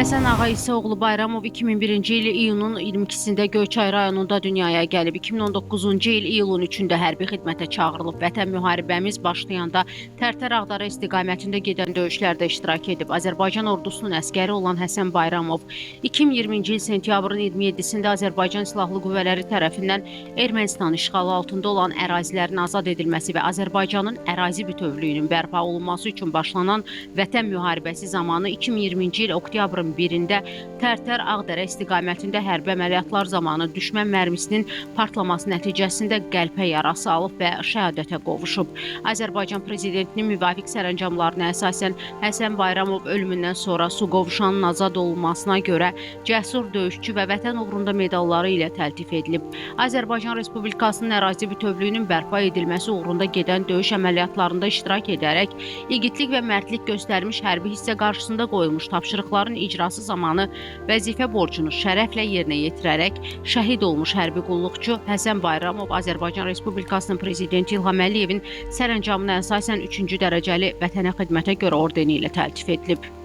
Həsən Ağa İsaoğlu Bayramov 2001-ci il iyunun 22-sində Göyçay rayonunda dünyaya gəlib. 2019-cu il iyulun 3-də hərbi xidmətə çağırılıb. Vətən müharibəmiz başlayanda Tərtər-Ağdərə istiqamətində gedən döyüşlərdə iştirak edib. Azərbaycan ordusunun əskəri olan Həsən Bayramov 2020-ci il sentyabrın 27-sində Azərbaycan Silahlı Qüvvələri tərəfindən Ermənistan işğalı altında olan ərazilərin azad edilməsi və Azərbaycanın ərazi bütövlüyünün bərpa olunması üçün başlanan Vətən müharibəsi zamanı 2020-ci il oktyabrın 1-də Tərtər-Ağdərə istiqamətində hərbi əməliyyatlar zamanı düşmən mərmisinin partlaması nəticəsində qəlpə yarası alıb və şəhadətə qovuşub. Azərbaycan prezidentinin müvafiq sərəncamlarına əsasən Həsən Bayramov ölümündən sonra Suqovuşanın azad olunmasına görə cəsur döyüşçü və vətən uğrunda medalları ilə təltif edilib. Azərbaycan Respublikasının ərazi bütövlüyünün bərpa edilməsi uğrunda gedən döyüş əməliyyatlarında iştirak edərək igidlik və mərdlik göstərmiş hərbi hissə qarşısında qoyulmuş tapşırıqların icrası zamanı vəzifə borcunu şərəflə yerinə yetirərək şəhid olmuş hərbi qulluqçu Həsən Bayramov Azərbaycan Respublikasının prezidenti İlham Əliyevin sərəncamına əsasən 3-cü dərəcəli vətənə xidmətə görə ordeni ilə təltif edilib.